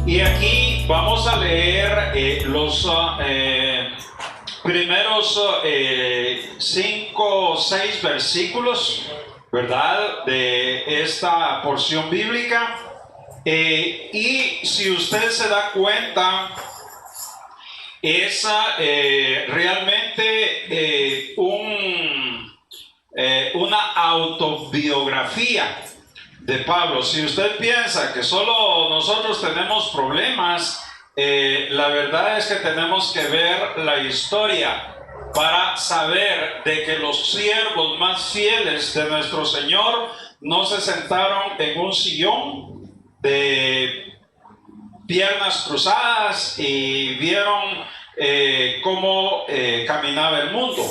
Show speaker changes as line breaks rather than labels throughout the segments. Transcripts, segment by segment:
Y aquí vamos a leer los primeros 5 o 6 versículos, ¿verdad?, de esta porción bíblica. Y si usted se da cuenta, es realmente una autobiografía de Pablo. Si usted piensa que solo nosotros tenemos problemas, la verdad es que tenemos que ver la historia para saber de que los siervos más fieles de nuestro Señor no se sentaron en un sillón de piernas cruzadas y vieron cómo caminaba el mundo.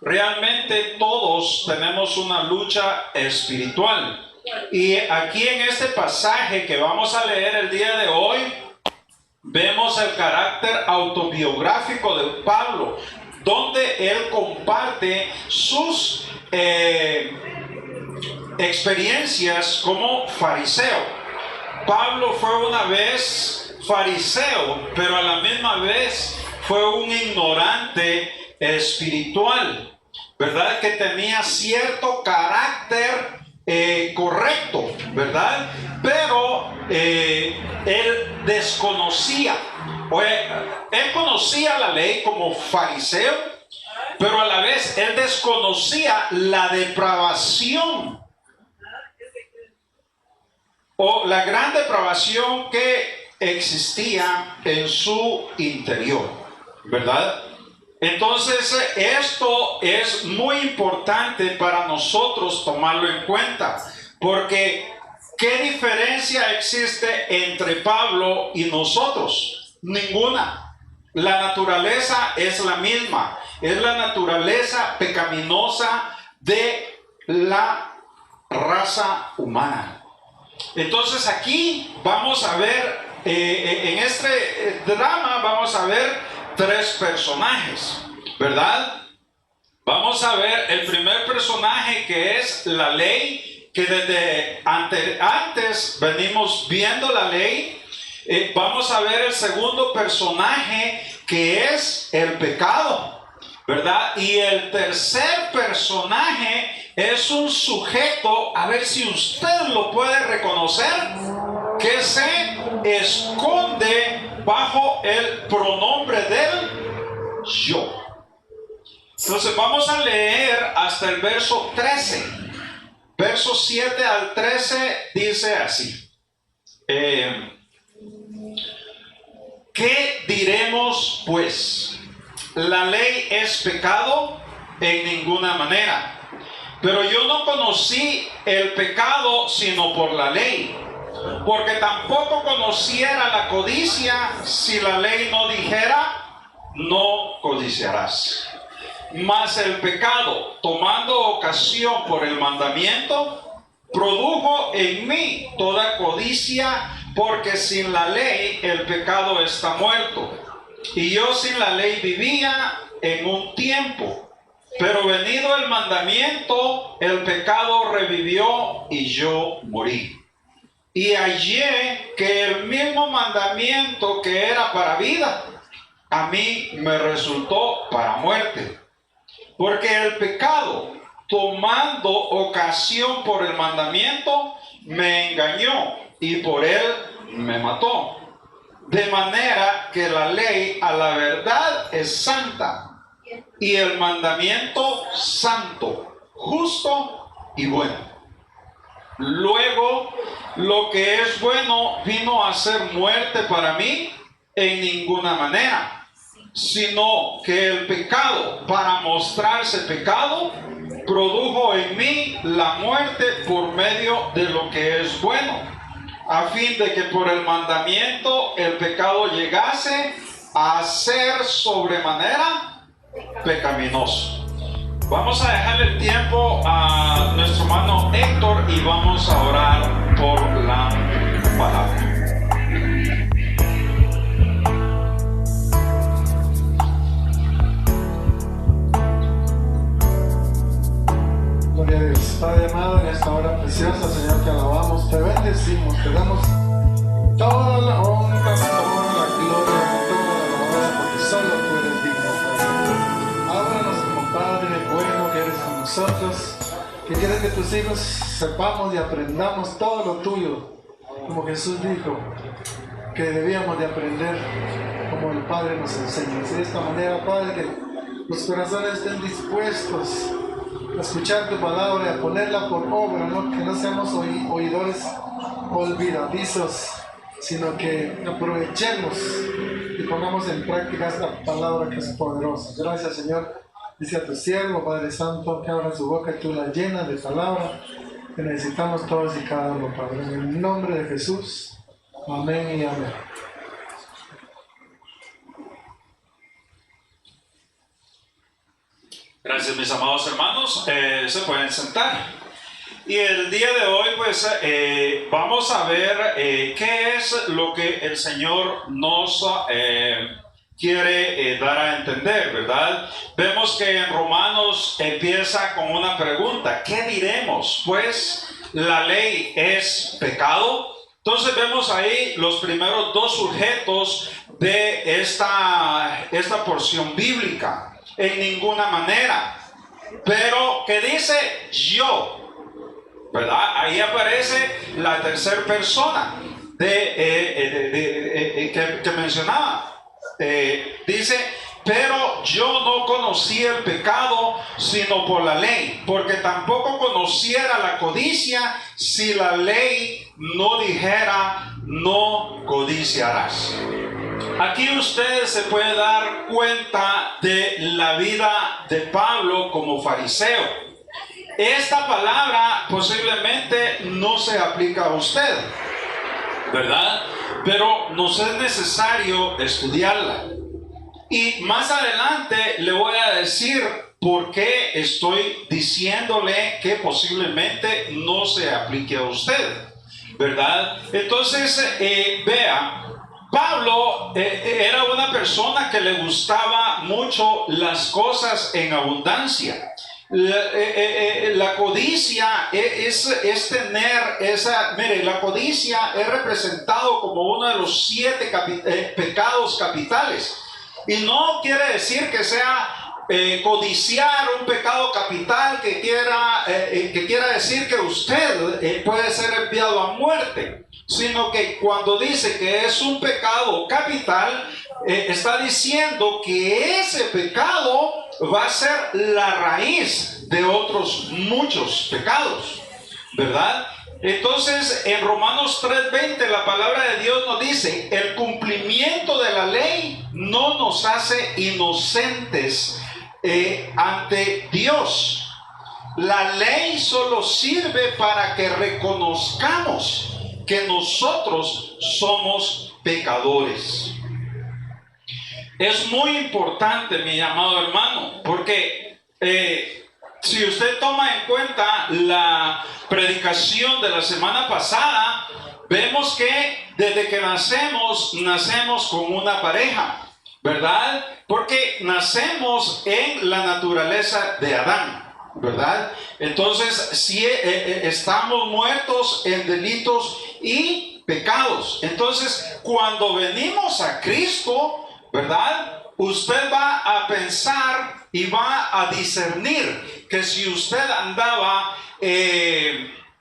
Realmente todos tenemos una lucha espiritual. Y aquí en este pasaje que vamos a leer el día de hoy, vemos el carácter autobiográfico de Pablo, donde él comparte sus experiencias como fariseo. Pablo fue una vez fariseo, pero a la misma vez fue un ignorante espiritual, ¿verdad? Que tenía cierto carácter correcto, ¿verdad? Pero él desconocía, él conocía la ley como fariseo, pero a la vez él desconocía la depravación o la gran depravación que existía en su interior, ¿verdad? Entonces esto es muy importante para nosotros tomarlo en cuenta, porque ¿qué diferencia existe entre Pablo y nosotros? Ninguna. La naturaleza es la misma, es la naturaleza pecaminosa de la raza humana. Entonces aquí vamos a ver, en este drama vamos a ver 3 personajes, ¿verdad? Vamos a ver el primer personaje, que es la ley, que desde antes venimos viendo la ley. Vamos a ver el segundo personaje, que es el pecado, ¿verdad? Y el tercer personaje es un sujeto, a ver si usted lo puede reconocer, que se esconde bajo el pronombre del yo. Entonces vamos a leer hasta el verso 13. Verso 7 al 13 dice así: ¿qué diremos pues? ¿La ley es pecado? En ninguna manera. Pero yo no conocí el pecado sino por la ley, porque tampoco conociera la codicia si la ley no dijera: no codiciarás. Mas el pecado, tomando ocasión por el mandamiento, produjo en mí toda codicia, porque sin la ley el pecado está muerto. Y yo sin la ley vivía en un tiempo. Pero venido el mandamiento, el pecado revivió y yo morí. Y hallé que el mismo mandamiento que era para vida, a mí me resultó para muerte. Porque el pecado, tomando ocasión por el mandamiento, me engañó y por él me mató. De manera que la ley a la verdad es santa, y el mandamiento santo, justo y bueno. Luego, lo que es bueno vino a ser muerte para mí en ninguna manera, sino que el pecado, para mostrarse pecado, produjo en mí la muerte por medio de lo que es bueno, a fin de que por el mandamiento el pecado llegase a ser sobremanera pecaminoso. Vamos a dejarle el tiempo a nuestro hermano Héctor y vamos a orar por la palabra.
Gloria a Dios. Padre amado, en esta hora preciosa, Señor, te alabamos, te bendecimos, te damos toda la honra quieres que tus hijos sepamos y aprendamos todo lo tuyo, como Jesús dijo, que debíamos de aprender como el Padre nos enseña. De esta manera, Padre, que los corazones estén dispuestos a escuchar tu palabra y a ponerla por obra, ¿no? Que no seamos oidores olvidadizos, sino que aprovechemos y pongamos en práctica esta palabra que es poderosa. Gracias, Señor. Dice a tu siervo, Padre Santo, que abra su boca y tú la llenas de palabra que necesitamos todos y cada uno, Padre. En el nombre de Jesús. Amén y amén.
Gracias, mis amados hermanos. Se pueden sentar. Y el día de hoy, pues, vamos a ver qué es lo que el Señor nos quiere dar a entender, ¿verdad? Vemos que en Romanos empieza con una pregunta: ¿qué diremos? Pues, ¿la ley es pecado? Entonces vemos ahí los primeros dos sujetos de esta porción bíblica. En ninguna manera. Pero que dice yo, ¿verdad? Ahí aparece la tercera persona que mencionaba. Dice: pero yo no conocí el pecado sino por la ley, porque tampoco conociera la codicia si la ley no dijera no codiciarás. Aquí usted se puede dar cuenta de la vida de Pablo como fariseo. Esta palabra posiblemente no se aplica a usted, ¿verdad? Pero nos es necesario estudiarla. Y más adelante le voy a decir por qué estoy diciéndole que posiblemente no se aplique a usted, ¿verdad? Entonces, vea. Pablo era una persona que le gustaba mucho las cosas en abundancia. La codicia es tener esa... Mire, la codicia es representado como uno de los 7 pecados capitales. Y no quiere decir que sea codiciar un pecado capital que quiera decir que usted puede ser enviado a muerte. Sino que cuando dice que es un pecado capital, está diciendo que ese pecado va a ser la raíz de otros muchos pecados, ¿verdad? Entonces, en Romanos 3:20, la palabra de Dios nos dice: el cumplimiento de la ley no nos hace inocentes ante Dios. La ley solo sirve para que reconozcamos que nosotros somos pecadores. Es muy importante, mi amado hermano, porque si usted toma en cuenta la predicación de la semana pasada, vemos que desde que nacemos con una pareja, ¿verdad? Porque nacemos en la naturaleza de Adán, ¿verdad? Entonces, si estamos muertos en delitos y pecados. Entonces, cuando venimos a Cristo, ¿verdad? Usted va a pensar y va a discernir que si usted andaba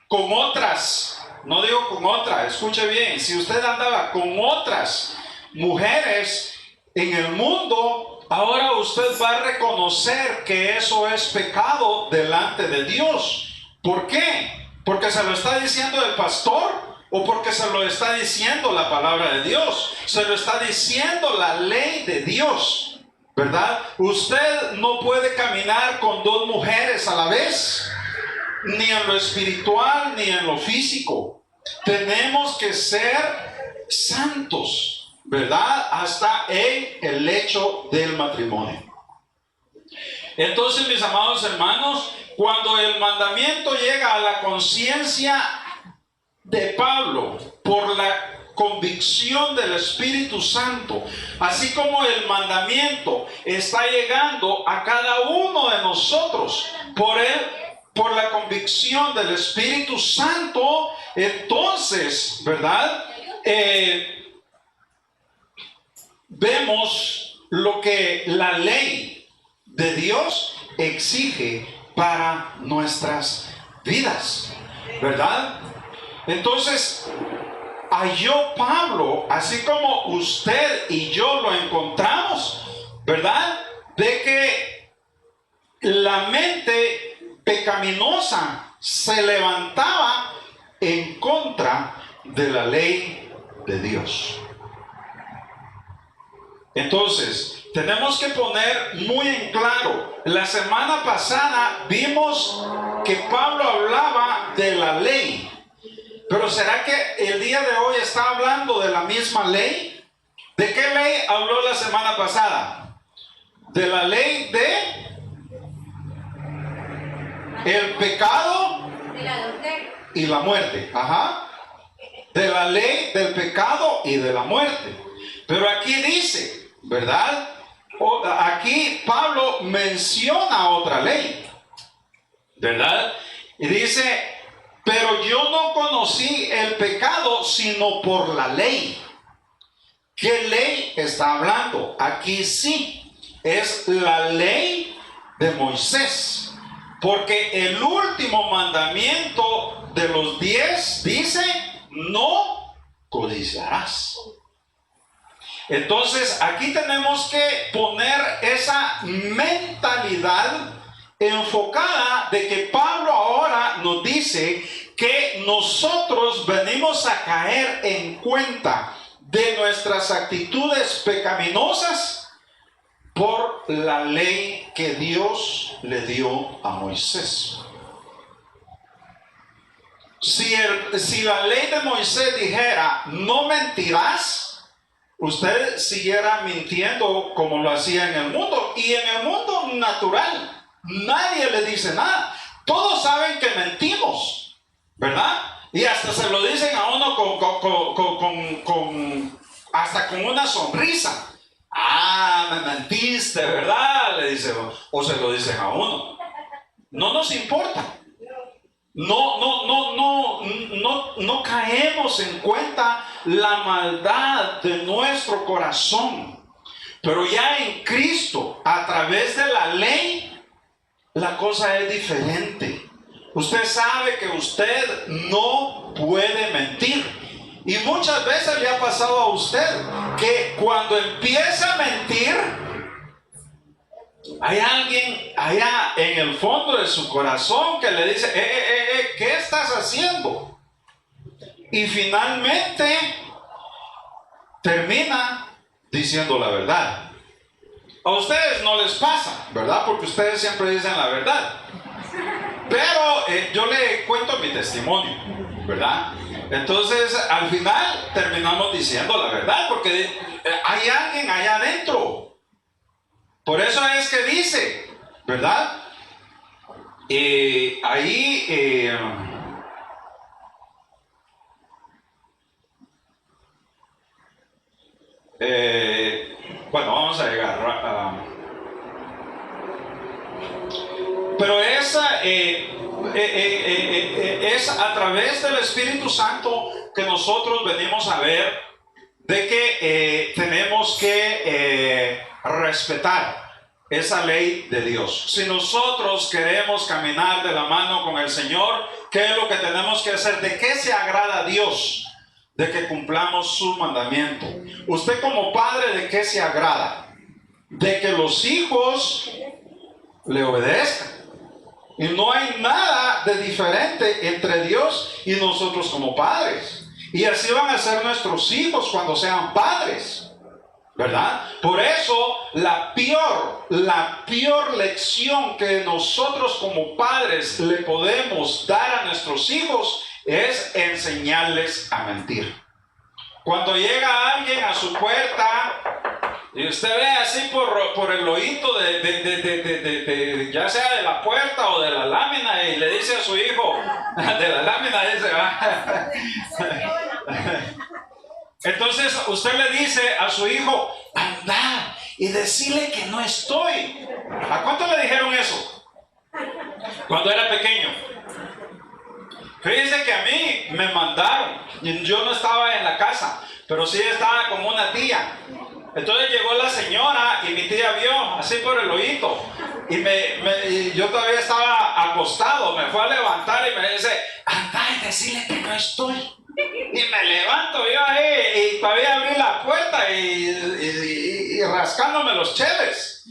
con otras, no digo con otra, escuche bien, si usted andaba con otras mujeres en el mundo, ahora usted va a reconocer que eso es pecado delante de Dios. ¿Por qué? ¿Porque se lo está diciendo el pastor? ¿O porque se lo está diciendo la palabra de Dios? Se lo está diciendo la ley de Dios, ¿verdad? Usted no puede caminar con 2 mujeres a la vez, ni en lo espiritual ni en lo físico. Tenemos que ser santos, ¿verdad? Hasta en el hecho del matrimonio. Entonces, mis amados hermanos, cuando el mandamiento llega a la conciencia de Pablo por la convicción del Espíritu Santo, así como el mandamiento está llegando a cada uno de nosotros por la convicción del Espíritu Santo, entonces, ¿verdad? Vemos lo que la ley de Dios exige para nuestras vidas, ¿verdad? Entonces, halló Pablo, así como usted y yo lo encontramos, ¿verdad? De que la mente pecaminosa se levantaba en contra de la ley de Dios. Entonces, tenemos que poner muy en claro, la semana pasada vimos que Pablo hablaba de la ley, pero ¿será que el día de hoy está hablando de la misma ley? ¿De qué ley habló la semana pasada? De la ley de el pecado y la muerte. Ajá. De la ley del pecado y de la muerte. Pero aquí dice, ¿verdad? Aquí Pablo menciona otra ley, ¿verdad? Y dice, pero yo no conocí el pecado sino por la ley. ¿Qué ley está hablando? Aquí sí, es la ley de Moisés. Porque el último mandamiento de los 10 dice, no codiciarás. Entonces aquí tenemos que poner esa mentalidad enfocada de que Pablo ahora nos dice que nosotros venimos a caer en cuenta de nuestras actitudes pecaminosas por la ley que Dios le dio a Moisés. Si la ley de Moisés dijera, no mentirás, usted siguiera mintiendo como lo hacía en el mundo. Y en el mundo natural, nadie le dice nada. Todos saben que mentimos, ¿verdad? Y hasta se lo dicen a uno hasta con una sonrisa. Ah, me mentiste, ¿verdad? Le dice, o se lo dicen a uno. No nos importa. No caemos en cuenta la maldad de nuestro corazón. Pero ya en Cristo, a través de la ley, la cosa es diferente. Usted sabe que usted no puede mentir. Y muchas veces le ha pasado a usted que cuando empieza a mentir, hay alguien allá en el fondo de su corazón que le dice, ¿qué estás haciendo? Y finalmente termina diciendo la verdad. A ustedes no les pasa, ¿verdad? Porque ustedes siempre dicen la verdad. Pero yo le cuento mi testimonio, ¿verdad? Entonces, al final terminamos diciendo la verdad, porque hay alguien allá adentro. Por eso es que dice, ¿verdad? Bueno, vamos a llegar. Pero esa es a través del Espíritu Santo que nosotros venimos a ver de que tenemos que respetar esa ley de Dios. Si nosotros queremos caminar de la mano con el Señor, ¿qué es lo que tenemos que hacer? ¿De qué se agrada a Dios? De que cumplamos su mandamiento. Usted como padre, ¿de qué se agrada? De que los hijos le obedezcan. Y no hay nada de diferente entre Dios y nosotros como padres. Y así van a ser nuestros hijos cuando sean padres, ¿verdad? Por eso la peor lección que nosotros como padres le podemos dar a nuestros hijos es enseñarles a mentir. Cuando llega alguien a su puerta y usted ve así por el oído ya sea de la puerta o de la lámina, y le dice a su hijo, de la lámina dice, entonces usted le dice a su hijo, anda y decirle que no estoy. ¿A cuánto le dijeron eso? Cuando era pequeño. Fíjense que a mí me mandaron, y yo no estaba en la casa, pero sí estaba con una tía. Entonces llegó la señora y mi tía vio así por el oído, y yo todavía estaba estaba acostado, me fue a levantar y me dice, anda y decirle que no estoy. Y me levanto yo ahí y todavía abrí la puerta y rascándome los cheles,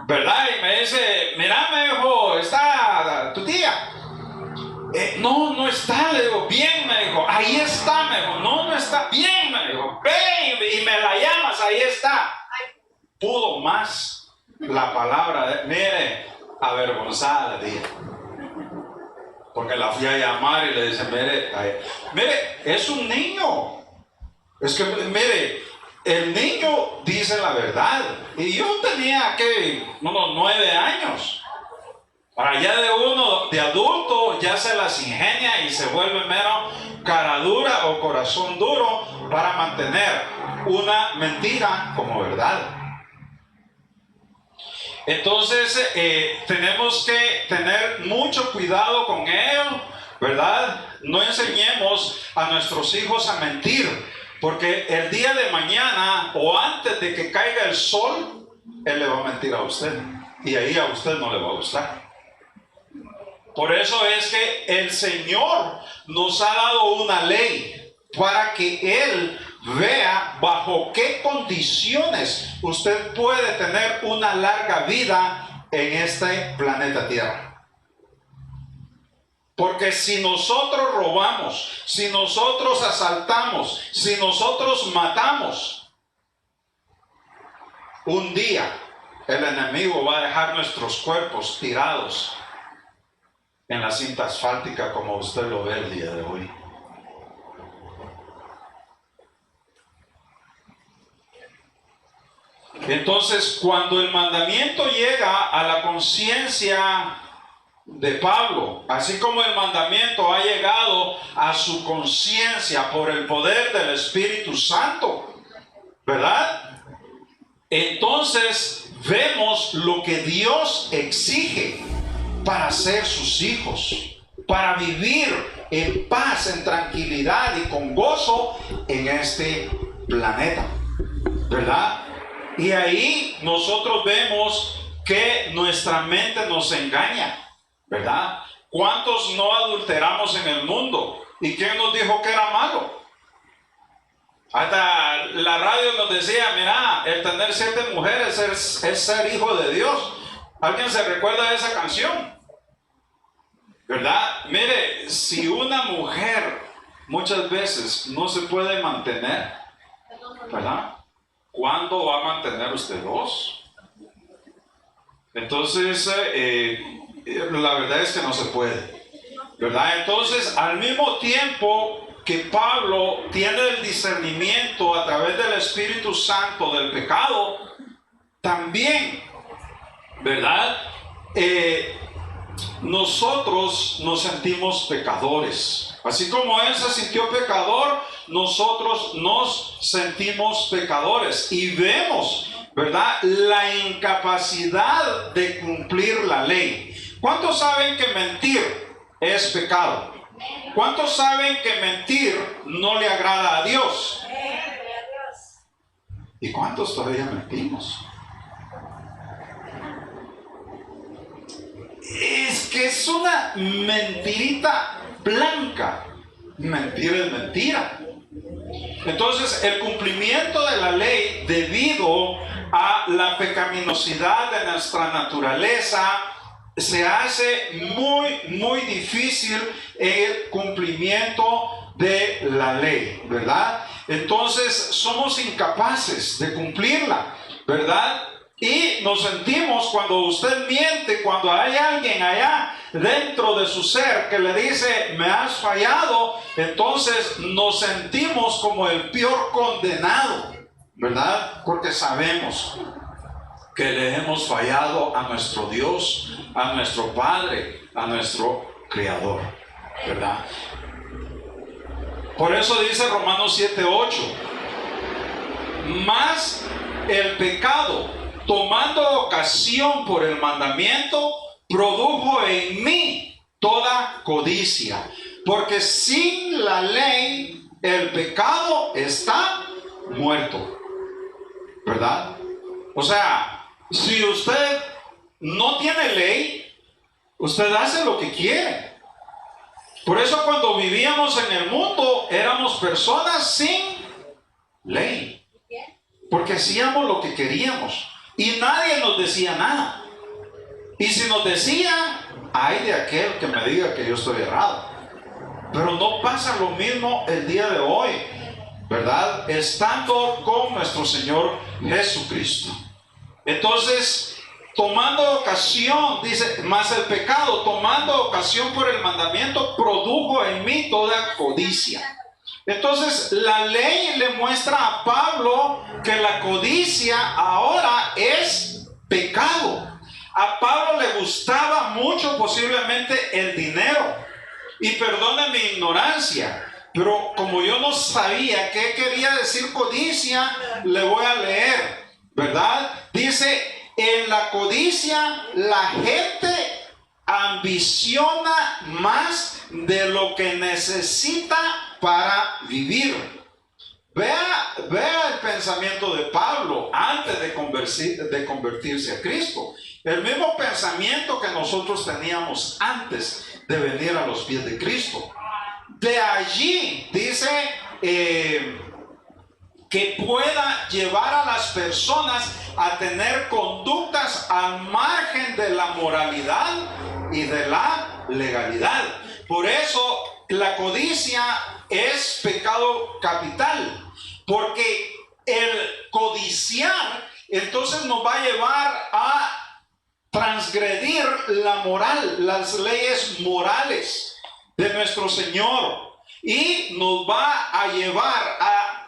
¿verdad? Y me dice, mira, me dijo, ¿está tu tía? No está, le digo, bien, me dijo, ahí está, me dijo, no está, bien, me dijo, ven y me la llamas, ahí está. Pudo más la palabra, mire, avergonzada, dije. Porque la fui a llamar y le dice, mire, es un niño. Es que, mire, el niño dice la verdad. Y yo tenía, unos 9 años. Para ya de uno, de adulto, ya se las ingenia y se vuelve mero cara dura o corazón duro para mantener una mentira como verdad. Entonces tenemos que tener mucho cuidado con ello, ¿verdad? No enseñemos a nuestros hijos a mentir, porque el día de mañana o antes de que caiga el sol, él le va a mentir a usted y ahí a usted no le va a gustar. Por eso es que el Señor nos ha dado una ley para que Él vea bajo qué condiciones usted puede tener una larga vida en este planeta Tierra. Porque si nosotros robamos, si nosotros asaltamos, si nosotros matamos, un día el enemigo va a dejar nuestros cuerpos tirados en la cinta asfáltica como usted lo ve el día de hoy. Entonces, cuando el mandamiento llega a la conciencia de Pablo, así como el mandamiento ha llegado a su conciencia por el poder del Espíritu Santo, ¿verdad? Entonces vemos lo que Dios exige para ser sus hijos, para vivir en paz, en tranquilidad y con gozo en este planeta, ¿verdad? Y ahí nosotros vemos que nuestra mente nos engaña, ¿verdad? ¿Cuántos no adulteramos en el mundo? ¿Y quién nos dijo que era malo? Hasta la radio nos decía, mira, el tener 7 mujeres es ser hijo de Dios. ¿Alguien se recuerda de esa canción? ¿Verdad? Mire, si una mujer muchas veces no se puede mantener, ¿verdad? ¿Cuándo va a mantener usted 2? Entonces, la verdad es que no se puede, ¿verdad? Entonces, al mismo tiempo que Pablo tiene el discernimiento a través del Espíritu Santo del pecado, también, ¿verdad? Nosotros nos sentimos pecadores. Así como él se sintió pecador, nosotros nos sentimos pecadores y vemos, ¿verdad?, la incapacidad de cumplir la ley. ¿Cuántos saben que mentir es pecado? ¿Cuántos saben que mentir no le agrada a Dios? ¿Y cuántos todavía mentimos? Es que es una mentirita blanca. Mentir es mentira. Entonces, el cumplimiento de la ley, debido a la pecaminosidad de nuestra naturaleza, se hace muy difícil el cumplimiento de la ley, ¿verdad? Entonces, somos incapaces de cumplirla, ¿verdad? Y nos sentimos, cuando usted miente, cuando hay alguien allá dentro de su ser que le dice, me has fallado, entonces nos sentimos como el peor condenado, ¿verdad? Porque sabemos que le hemos fallado a nuestro Dios, a nuestro Padre, a nuestro Creador, ¿verdad? Por eso dice Romanos 7:8, mas el pecado, tomando ocasión por el mandamiento, produjo en mí toda codicia, porque sin la ley el pecado está muerto, ¿verdad? O sea, si usted no tiene ley, Usted hace lo que quiere. Por eso cuando vivíamos en el mundo éramos personas sin ley. Porque hacíamos lo que queríamos. Y nadie nos decía nada. Y si nos decía, ay de aquel que me diga que yo estoy errado. Pero no pasa lo mismo el día de hoy, ¿verdad? Estando con nuestro Señor Jesucristo. Entonces, tomando ocasión, dice, más el pecado, tomando ocasión por el mandamiento, produjo en mí toda codicia. Entonces, la ley le muestra a Pablo que la codicia ahora es pecado. A Pablo le gustaba mucho posiblemente el dinero. Y perdone mi ignorancia, pero como yo no sabía qué quería decir codicia, le voy a leer, ¿verdad? Dice, en la codicia la gente ambiciona más de lo que necesita para vivir. Vea el pensamiento de Pablo antes de convertirse a Cristo. El mismo pensamiento que nosotros teníamos antes de venir a los pies de Cristo. De allí dice que pueda llevar a las personas a tener conductas al margen de la moralidad y de la legalidad. Por eso la codicia es pecado capital, porque el codiciar entonces nos va a llevar a transgredir la moral, las leyes morales de nuestro Señor, y nos va a llevar a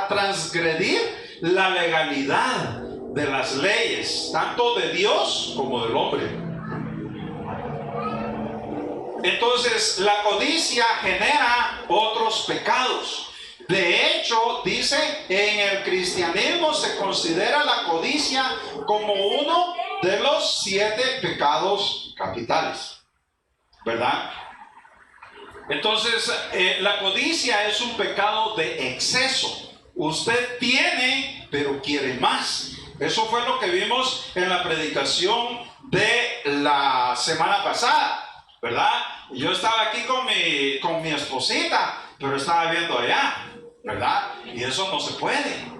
transgredir la legalidad de las leyes, tanto de Dios como del hombre. Entonces, la codicia genera otros pecados. De hecho, dice, en el cristianismo se considera la codicia como uno de los 7 pecados capitales, ¿verdad? Entonces, la codicia es un pecado de exceso. Usted tiene, pero quiere más. Eso fue lo que vimos en la predicación de la semana pasada, ¿verdad? Yo estaba aquí con mi esposita, pero estaba viendo allá, ¿verdad? Y eso no se puede.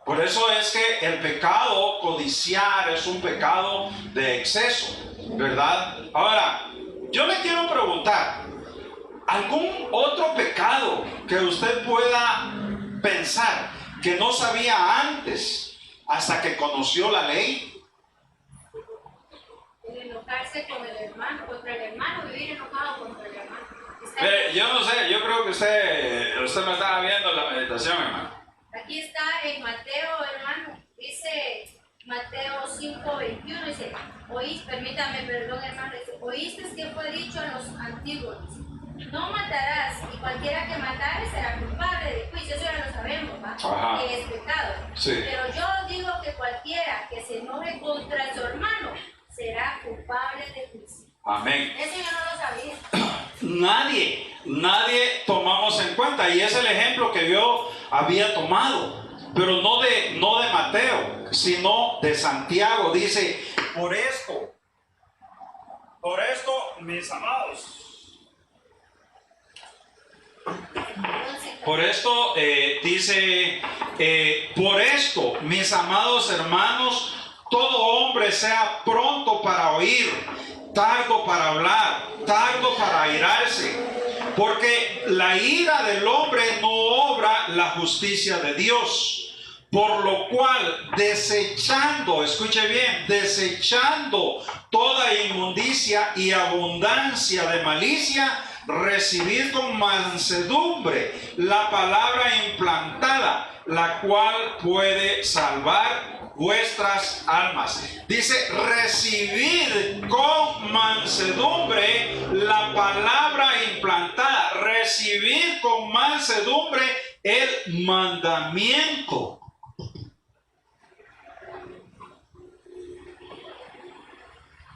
Por eso es que el pecado codiciar es un pecado de exceso, ¿verdad? Ahora, yo le quiero preguntar, ¿algún otro pecado que usted pueda pensar que no sabía antes hasta que conoció la ley?
Enojarse con el hermano, contra el hermano, vivir enojado contra el hermano.
Yo no sé, yo creo que usted me estaba viendo la meditación, hermano.
Aquí está en Mateo, hermano, dice Mateo 5:21, dice, permítame, perdón, hermano, dice, oíste que fue dicho a los antiguos, no matarás, y cualquiera que matare será culpable de juicio. Eso ya lo sabemos, ¿va? Que es pecado.
Sí.
Pero yo digo que cualquiera que se enoje contra su hermano será culpable de juicio.
Amén.
Eso yo no lo sabía.
Nadie tomamos en cuenta, y es el ejemplo que yo había tomado, pero no de Mateo, sino de Santiago. Dice, por esto, mis amados, por esto, por esto, mis amados hermanos, todo hombre sea pronto para oír, tardo para hablar, tardo para airarse, porque la ira del hombre no obra la justicia de Dios. Por lo cual, desechando, escuche bien, desechando toda inmundicia y abundancia de malicia, recibid con mansedumbre la palabra implantada, la cual puede salvar vuestras almas. Dice, recibid con mansedumbre la palabra implantada, recibid con mansedumbre el mandamiento.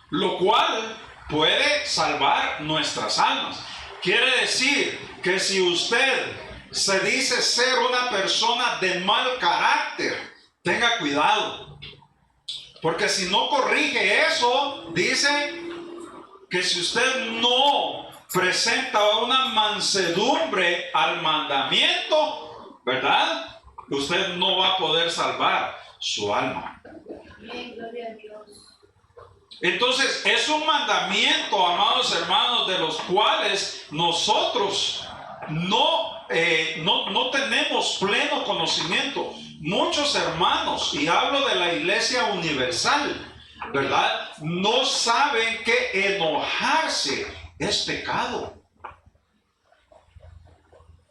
Lo cual puede salvar nuestras almas. Quiere decir que si usted se dice ser una persona de mal carácter, tenga cuidado, Porque si no corrige eso, dice que si usted no presenta una mansedumbre al mandamiento, ¿verdad? Usted no va a poder salvar su alma.
Gloria a Dios.
Entonces es un mandamiento, amados hermanos, de los cuales nosotros no tenemos pleno conocimiento. Muchos hermanos, y hablo de la iglesia universal, ¿verdad? No saben que enojarse es pecado.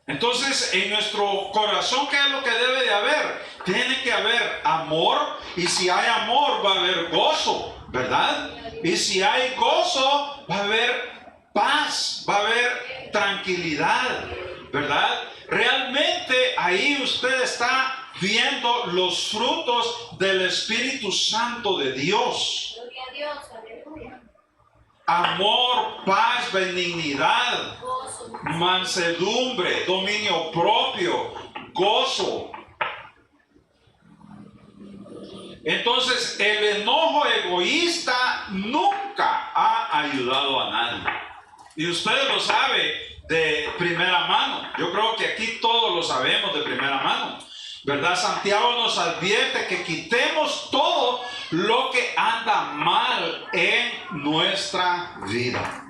Entonces, en nuestro corazón, ¿qué es lo que debe de haber? Tiene que haber amor, y si hay amor va a haber gozo, ¿verdad? Y si hay gozo va a haber paz, va a haber tranquilidad, ¿verdad? Realmente ahí usted está viendo los frutos del Espíritu Santo de Dios.
Gloria a Dios, aleluya.
Amor, paz, benignidad,
Gozo.
mansedumbre, dominio propio, gozo. Entonces, el enojo egoísta nunca ha ayudado a nadie. Y usted lo sabe de primera mano. Yo creo que aquí todos lo sabemos de primera mano, ¿verdad? Santiago nos advierte que quitemos todo lo que anda mal en nuestra vida.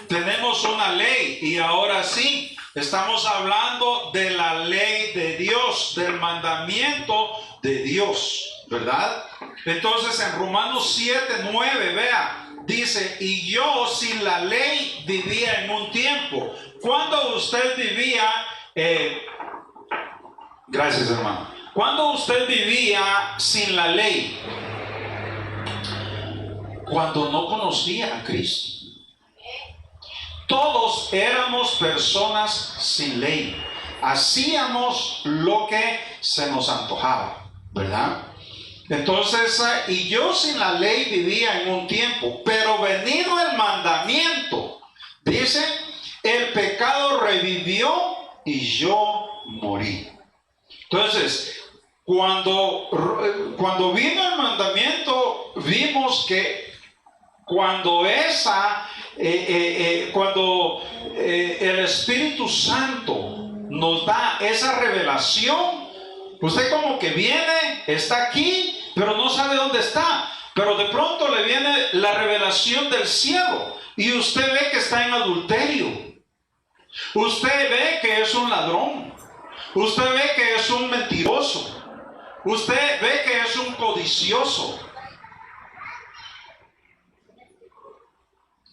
Tenemos una ley, y ahora sí, estamos hablando de la ley de Dios, del mandamiento de Dios, ¿verdad? Entonces en Romanos 7:9, vea, dice: y yo sin la ley vivía en un tiempo. ¿Cuándo usted vivía? Gracias, hermano. ¿Cuándo usted vivía sin la ley? Cuando no conocía a Cristo. Todos éramos personas sin ley. Hacíamos lo que se nos antojaba, ¿verdad? Entonces, y yo sin la ley vivía en un tiempo, pero venido el mandamiento, dice, el pecado revivió y yo morí. Entonces, cuando vino el mandamiento, vimos que cuando el Espíritu Santo nos da esa revelación, usted como que viene, está aquí, pero no sabe dónde está. Pero de pronto le viene la revelación del cielo y usted ve que está en adulterio. Usted ve que es un ladrón. Usted ve que es un mentiroso. Usted ve que es un codicioso.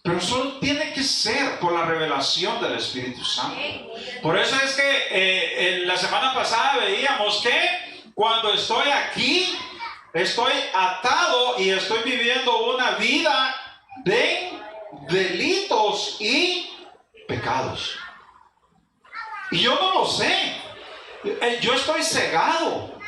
Pero solo tiene que ser por la revelación del Espíritu Santo. Por eso es que la semana pasada veíamos que cuando estoy aquí, estoy atado y estoy viviendo una vida de delitos y pecados. Y yo no lo sé. Yo estoy cegado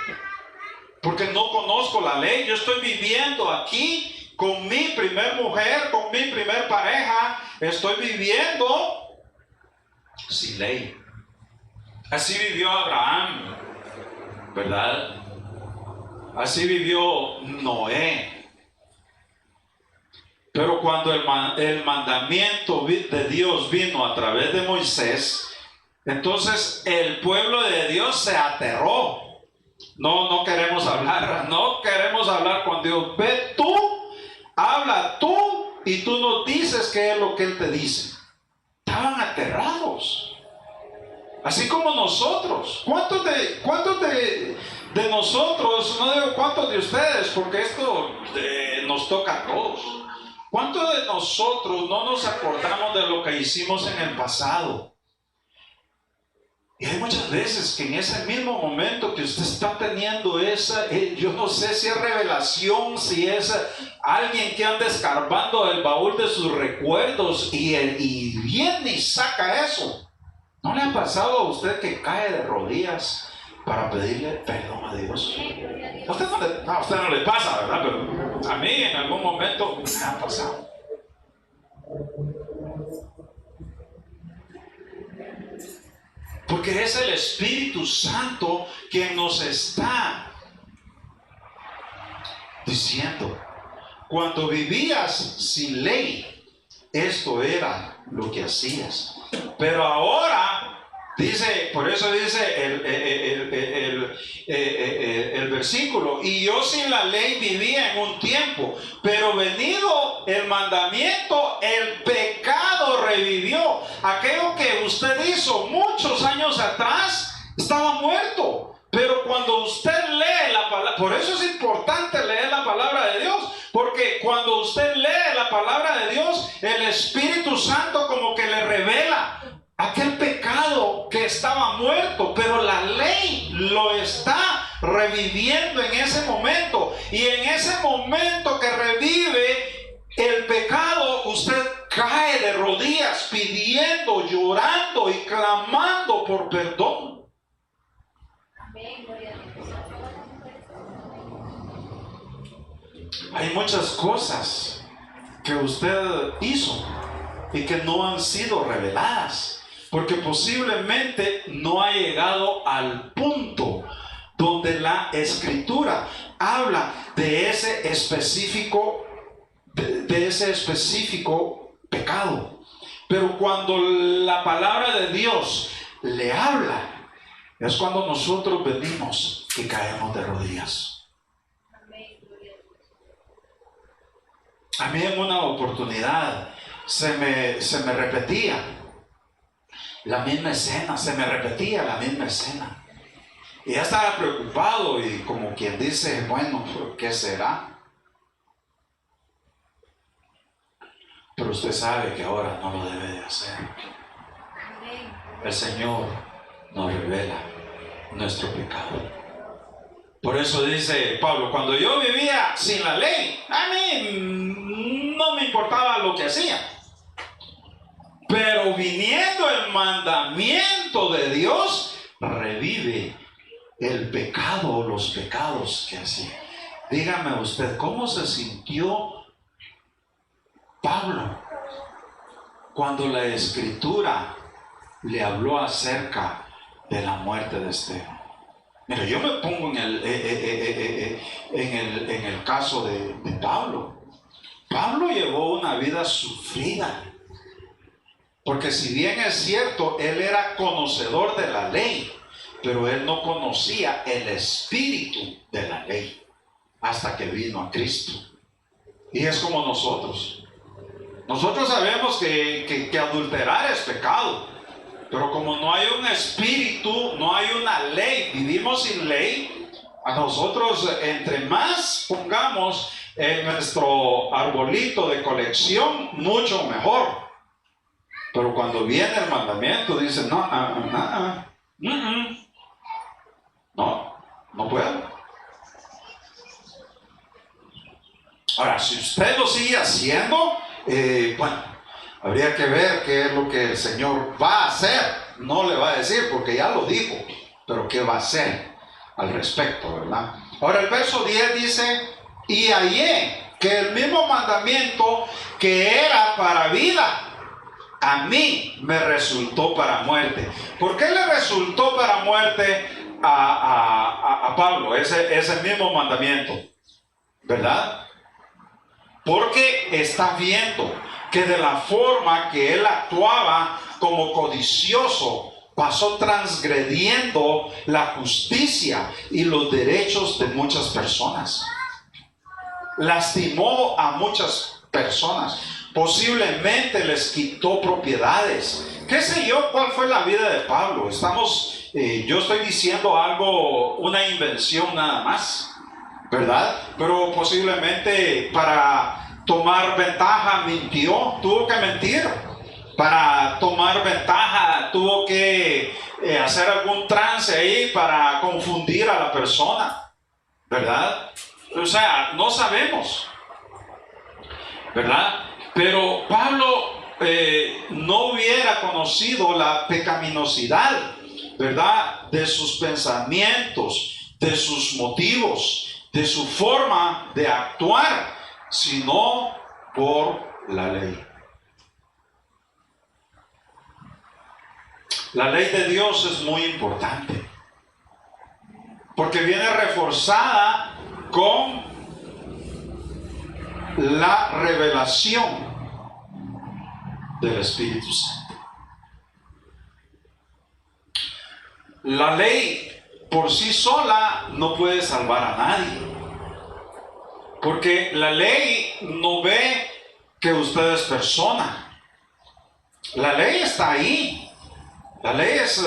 porque no conozco la ley. Yo estoy viviendo aquí con mi primer mujer, con mi primer pareja. Estoy viviendo sin ley. Así vivió Abraham, ¿verdad? Así vivió Noé. Pero cuando el mandamiento de Dios vino a través de Moisés, entonces el pueblo de Dios se aterró. No queremos hablar con Dios. Ve tú, habla tú, y tú nos dices qué es lo que Él te dice. Estaban aterrados. Así como nosotros. ¿Cuántos de nosotros, no digo cuántos de ustedes, porque esto nos toca a todos? ¿Cuántos de nosotros no nos acordamos de lo que hicimos en el pasado? Y hay muchas veces que en ese mismo momento que usted está teniendo esa, yo no sé si es revelación, si es alguien que anda escarbando el baúl de sus recuerdos y viene y saca eso. ¿No le ha pasado a usted que cae de rodillas para pedirle perdón a Dios? A usted no le pasa, ¿verdad? Pero a mí en algún momento me ha pasado. Porque es el Espíritu Santo quien nos está diciendo, cuando vivías sin ley, esto era lo que hacías. Pero ahora, dice, por eso dice el versículo, y yo sin la ley vivía en un tiempo, pero venido el mandamiento, el pecado revivió. Aquello que usted hizo muchos años atrás estaba muerto. Pero cuando usted lee la palabra, por eso es importante leer la palabra de Dios, porque cuando usted lee la palabra de Dios, el Espíritu Santo como que le revela aquel pecado que estaba muerto, pero la ley lo está reviviendo en ese momento. Y en ese momento que revive el pecado, usted cae de rodillas pidiendo, llorando y clamando por perdón. Hay muchas cosas que usted hizo y que no han sido reveladas, porque posiblemente no ha llegado al punto donde la Escritura habla de ese específico pecado. Pero cuando la palabra de Dios le habla, es cuando nosotros venimos y caemos de rodillas. A mí en una oportunidad se me repetía la misma escena, Y ya estaba preocupado y como quien dice, bueno, ¿qué será? Pero usted sabe que ahora no lo debe de hacer. El Señor nos revela nuestro pecado. Por eso dice Pablo, cuando yo vivía sin la ley, a mí no me importaba lo que hacía. Pero viniendo el mandamiento de Dios, revive el pecado o los pecados que hacía. Dígame usted, ¿cómo se sintió Pablo cuando la Escritura le habló acerca de la muerte de Esteban? Mira, yo me pongo en el caso de Pablo. Pablo llevó una vida sufrida, porque si bien es cierto, él era conocedor de la ley, pero él no conocía el espíritu de la ley hasta que vino a Cristo. Y es como nosotros. Nosotros sabemos que adulterar es pecado. Pero como no hay un espíritu, no hay una ley, vivimos sin ley, a nosotros entre más pongamos en nuestro arbolito de colección, mucho mejor. Pero cuando viene el mandamiento, dice, no puedo. Ahora, si usted lo sigue haciendo, bueno, habría que ver qué es lo que el Señor va a hacer. No le va a decir porque ya lo dijo, pero qué va a hacer al respecto, ¿verdad? Ahora el verso 10 dice, y hallé que el mismo mandamiento que era para vida, a mí me resultó para muerte. ¿Por qué le resultó para muerte a Pablo ese mismo mandamiento? ¿Verdad? Porque está viendo que de la forma que él actuaba como codicioso, pasó transgrediendo la justicia y los derechos de muchas personas. Lastimó a muchas personas. Posiblemente les quitó propiedades. ¿Qué sé yo cuál fue la vida de Pablo? Yo estoy diciendo algo, una invención nada más, ¿verdad? Pero posiblemente para tomar ventaja mintió, tuvo que mentir. Para tomar ventaja tuvo que hacer algún trance ahí para confundir a la persona, ¿verdad? O sea, no sabemos, ¿verdad? Pero Pablo no hubiera conocido la pecaminosidad, ¿verdad? De sus pensamientos, de sus motivos, de su forma de actuar, sino por la ley. La ley de Dios es muy importante, porque viene reforzada con la revelación del Espíritu Santo. La ley por sí sola no puede salvar a nadie, porque la ley no ve que usted es persona. La ley está ahí. La ley es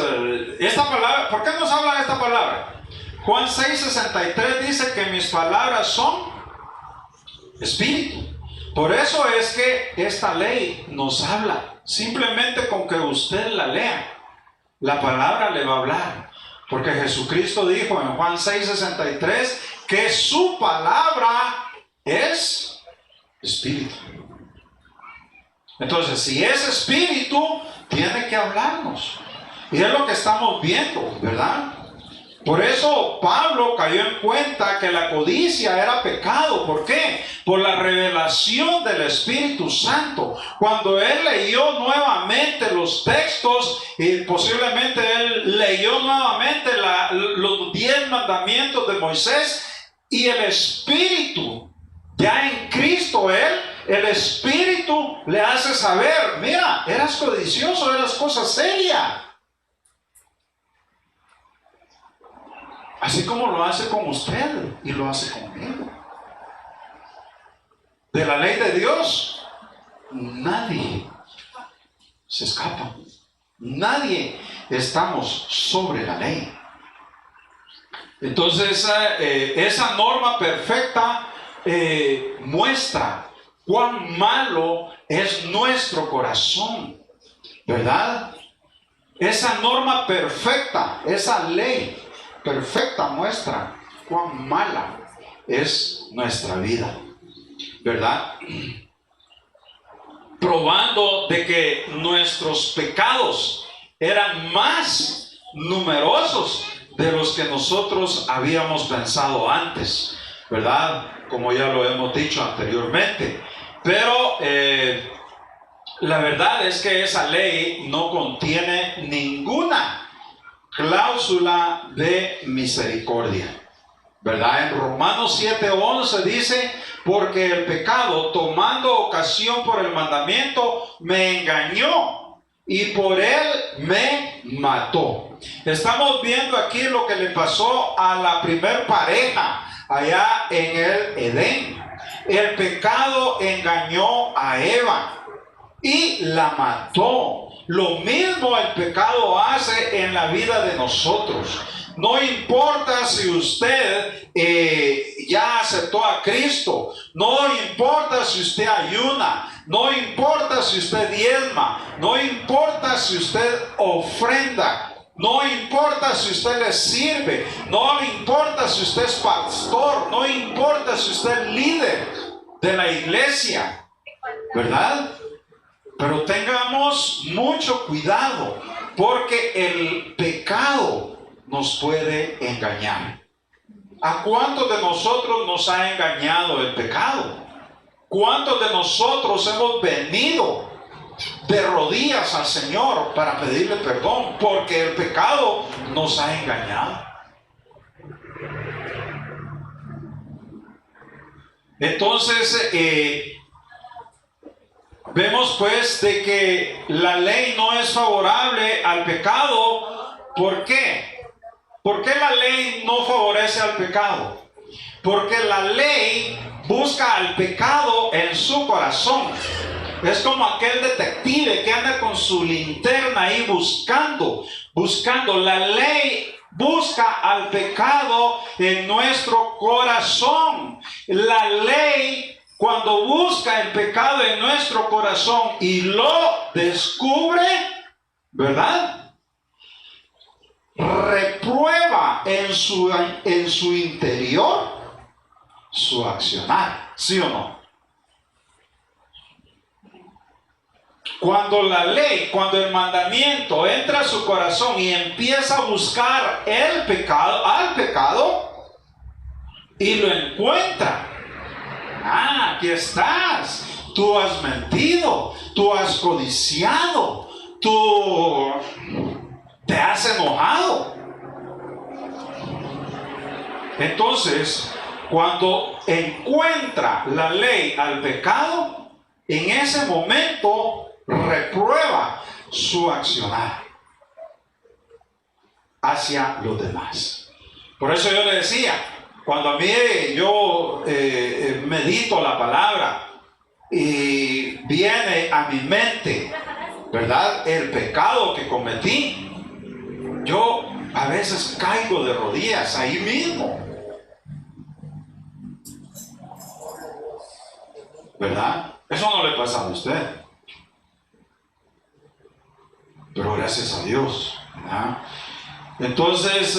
esta palabra. ¿Por qué nos habla de esta palabra? Juan 6:63 dice que mis palabras son espíritu. Por eso es que esta ley nos habla. Simplemente con que usted la lea, la palabra le va a hablar. Porque Jesucristo dijo en Juan 6:63 que su palabra es espíritu. Entonces, si es espíritu, tiene que hablarnos. Y es lo que estamos viendo, ¿verdad? Por eso Pablo cayó en cuenta que la codicia era pecado. ¿Por qué? Por la revelación del Espíritu Santo. Cuando él leyó nuevamente los textos, y posiblemente él leyó nuevamente los 10 mandamientos de Moisés, y el Espíritu, ya en Cristo el Espíritu le hace saber: mira, eras codicioso, eras cosa seria. Así como lo hace con usted y lo hace conmigo. De la ley de Dios, nadie se escapa. Nadie estamos sobre la ley. Entonces, esa norma perfecta muestra cuán malo es nuestro corazón, ¿verdad? Esa norma perfecta, esa ley perfecta muestra cuán mala es nuestra vida, ¿verdad? Probando de que nuestros pecados eran más numerosos de los que nosotros habíamos pensado antes, ¿verdad? Como ya lo hemos dicho anteriormente. Pero la verdad es que esa ley no contiene ninguna cláusula de misericordia, ¿verdad? En Romanos 7:11 dice: porque el pecado, tomando ocasión por el mandamiento, me engañó y por él me mató. Estamos viendo aquí lo que le pasó a la primer pareja allá en el Edén. El pecado engañó a Eva y la mató. Lo mismo el pecado hace en la vida de nosotros. No importa si usted ya aceptó a Cristo, no importa si usted ayuna, no importa si usted diezma, no importa si usted ofrenda, no importa si usted le sirve, no le importa si usted es pastor, no importa si usted es líder de la iglesia, ¿verdad? Pero tengamos mucho cuidado, porque el pecado nos puede engañar. ¿A cuántos de nosotros nos ha engañado el pecado? ¿Cuántos de nosotros hemos venido de rodillas al Señor para pedirle perdón? Porque el pecado nos ha engañado. Entonces, vemos pues de que la ley no es favorable al pecado. ¿Por qué? ¿Por qué la ley no favorece al pecado? Porque la ley busca al pecado en su corazón. Es como aquel detective que anda con su linterna ahí buscando. La ley busca al pecado en nuestro corazón. La ley, cuando busca el pecado en nuestro corazón y lo descubre, ¿verdad?, reprueba en su interior su accionar, ¿sí o no? Cuando la ley, cuando el mandamiento entra a su corazón y empieza a buscar el pecado, al pecado, y lo encuentra. Ah, aquí estás. Tú has mentido, tú has codiciado, tú te has enojado. Entonces, Cuando encuentra la ley al pecado, en ese momento reprueba su accionar hacia los demás. Por eso yo le decía, cuando a mí yo medito la palabra y viene a mi mente, ¿verdad?, el pecado que cometí, yo a veces caigo de rodillas ahí mismo, ¿verdad? Eso no le pasa a usted, pero gracias a Dios, ¿verdad? Entonces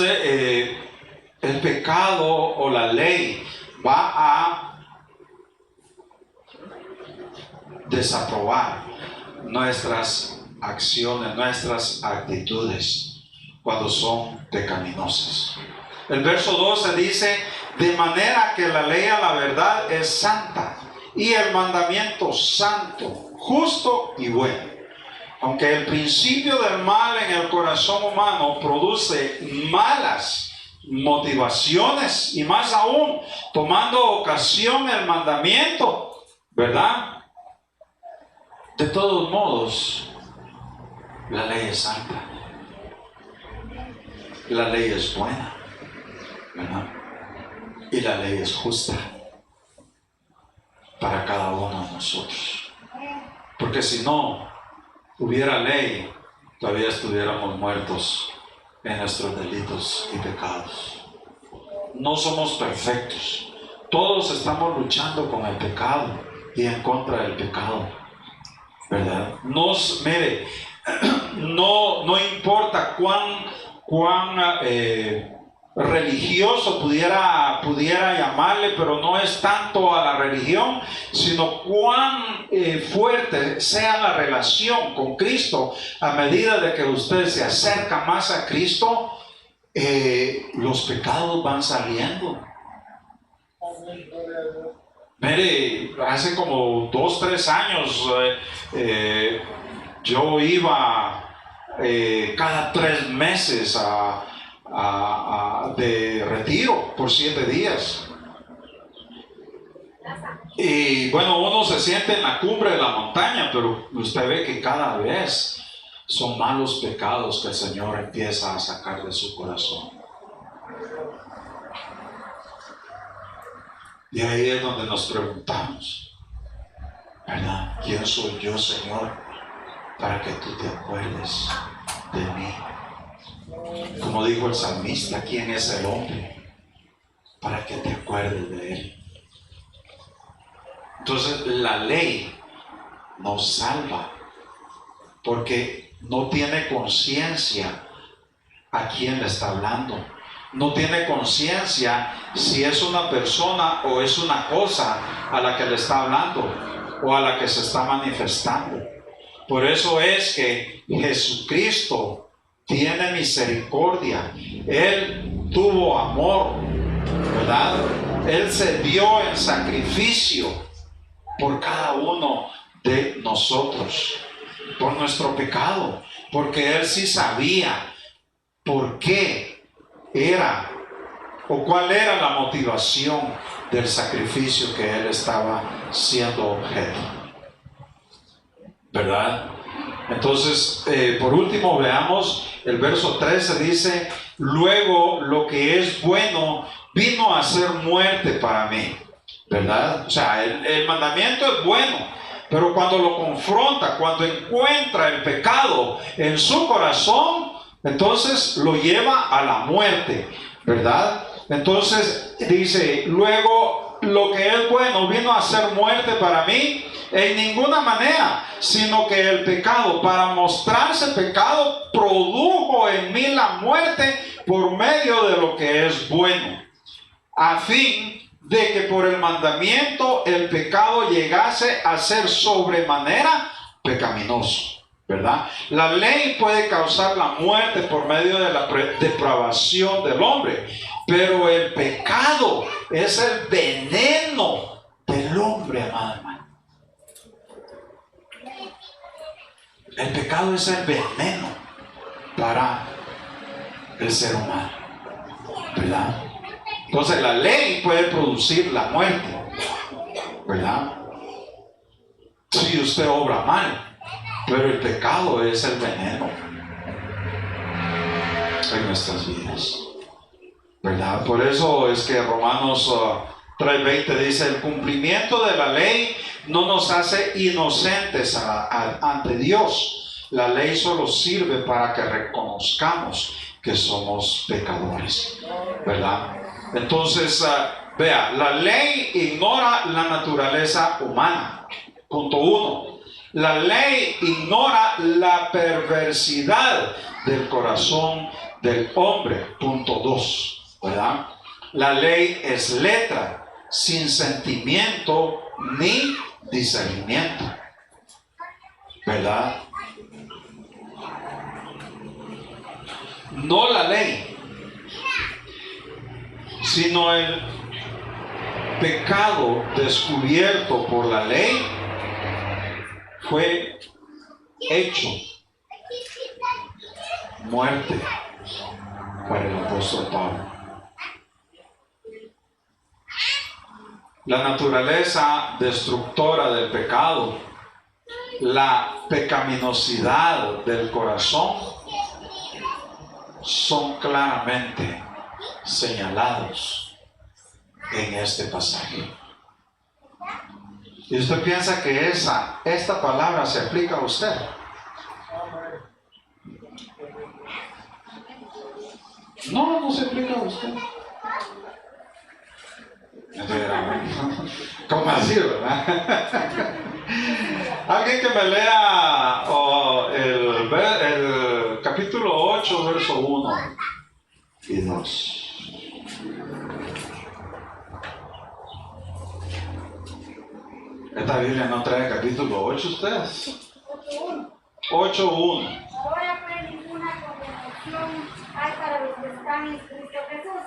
el pecado o la ley va a desaprobar nuestras acciones, nuestras actitudes cuando son pecaminosas. El verso 12 dice: de manera que la ley a la verdad es santa y el mandamiento santo, justo y bueno. Aunque el principio del mal en el corazón humano produce malas motivaciones, y más aún tomando ocasión el mandamiento, ¿verdad?, de todos modos, la ley es santa, la ley es buena, ¿verdad?, y la ley es justa para cada uno de nosotros. Porque si no hubiera ley, todavía estuviéramos muertos en nuestros delitos y pecados. No somos perfectos. Todos estamos luchando con el pecado y en contra del pecado, ¿verdad? Mire, no importa cuán religioso pudiera llamarle, pero no es tanto a la religión, sino cuán fuerte sea la relación con Cristo. A medida de que usted se acerca más a Cristo, los pecados van saliendo. Mire, hace como 2-3 años yo iba cada 3 meses de retiro por 7 días. Y bueno, uno se siente en la cumbre de la montaña, pero usted ve que cada vez son malos pecados que el Señor empieza a sacar de su corazón. Y ahí es donde nos preguntamos, ¿verdad? ¿Quién soy yo, Señor, para que tú te acuerdes de mí? Como dijo el salmista, ¿quién es el hombre para que te acuerdes de él? Entonces la ley nos salva porque no tiene conciencia a quién le está hablando. No tiene conciencia si es una persona o es una cosa a la que le está hablando o a la que se está manifestando. Por eso es que Jesucristo tiene misericordia. Él tuvo amor, ¿verdad? Él se dio en sacrificio por cada uno de nosotros, por nuestro pecado, porque Él sí sabía por qué era o cuál era la motivación del sacrificio que Él estaba siendo objeto, ¿verdad? Entonces, por último, veamos el verso 13, dice: luego lo que es bueno vino a ser muerte para mí, ¿verdad? O sea, el mandamiento es bueno, pero cuando lo confronta, cuando encuentra el pecado en su corazón, entonces lo lleva a la muerte, ¿verdad? Entonces dice: luego lo que es bueno vino a ser muerte para mí, en ninguna manera, sino que el pecado, para mostrarse pecado, produjo en mí la muerte por medio de lo que es bueno, a fin de que por el mandamiento el pecado llegase a ser sobremanera pecaminoso, ¿verdad? La ley puede causar la muerte por medio de la depravación del hombre, pero el pecado es el veneno del hombre, amado hermano. El pecado es el veneno para el ser humano, ¿verdad? Entonces la ley puede producir la muerte, ¿verdad? Si usted obra mal, pero el pecado es el veneno en nuestras vidas, ¿verdad? Por eso es que Romanos 3:20 dice: el cumplimiento de la ley no nos hace inocentes ante Dios. La ley solo sirve para que reconozcamos que somos pecadores, ¿verdad? Entonces, vea, la ley ignora la naturaleza humana. Punto 1. La ley ignora la perversidad del corazón del hombre. Punto 2, ¿verdad? La ley es letra, sin sentimiento ni discernimiento, ¿verdad? No la ley, sino el pecado descubierto por la ley fue hecho muerte para el apóstol Pablo. La naturaleza destructora del pecado, la pecaminosidad del corazón, son claramente señalados en este pasaje. Y usted piensa que esta palabra se aplica a usted. No, no se aplica a usted. ¿Cómo así, verdad? Alguien que me lea el capítulo 8, verso 1 y 2. Esta Biblia no trae capítulo 8, ustedes. 8:1.
Ahora pues ninguna condenación hay para los que están en Cristo Jesús,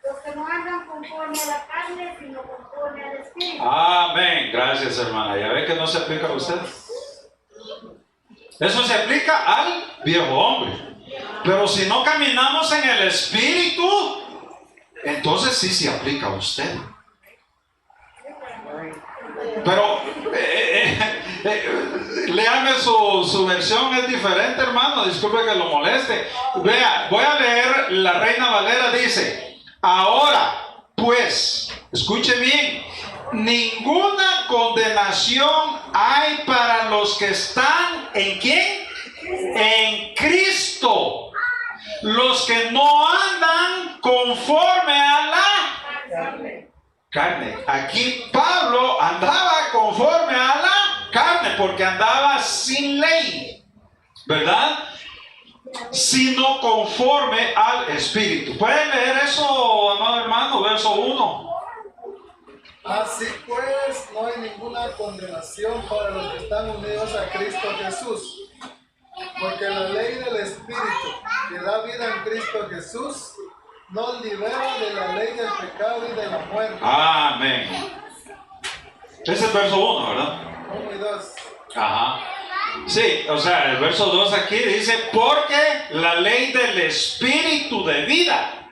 los que no andan conforme a la carne, sino conforme al Espíritu.
Amén. Gracias, hermana. ¿Ya ve que no se aplica a usted? Eso se aplica al viejo hombre. Pero si no caminamos en el Espíritu, entonces sí se aplica a usted. Pero léame su versión, es diferente, hermano. Disculpe que lo moleste. Vea, voy a leer la Reina Valera. Dice: ahora pues, escuche bien, ninguna condenación hay para los que están ¿en quién? En Cristo, los que no andan conforme a la carne. Aquí Pablo andaba conforme a la carne porque andaba sin ley, ¿verdad? Sino conforme al Espíritu. ¿Pueden leer eso, amado hermano? Verso 1.
Así pues, no hay ninguna condenación para los que están unidos a Cristo Jesús, porque la ley del Espíritu que da vida en Cristo Jesús nos libera de la ley del pecado y de la muerte.
Amén. Ese es el verso 1, ¿verdad?
1 y 2.
Ajá. Sí, o sea, el verso 2 aquí dice: porque la ley del Espíritu de vida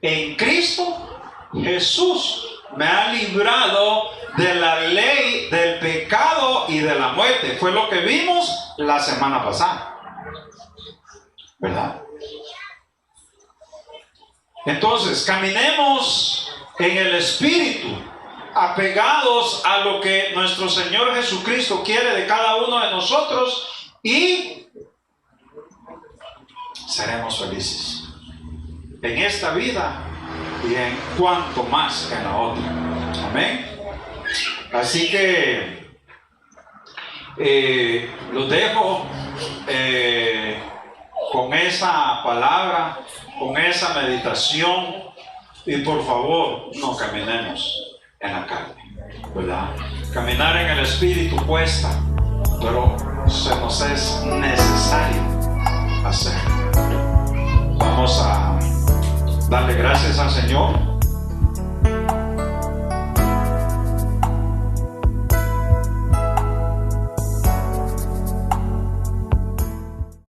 en Cristo Jesús me ha librado de la ley del pecado y de la muerte. Fue lo que vimos la semana pasada, ¿verdad? Entonces, caminemos en el Espíritu, apegados a lo que nuestro Señor Jesucristo quiere de cada uno de nosotros, y seremos felices en esta vida y en cuanto más en la otra. Amén. Así que los dejo con esa palabra, con esa meditación, y por favor no caminemos en la carne, ¿verdad? Caminar en el Espíritu cuesta, pero se nos es necesario hacer. Vamos a darle gracias al Señor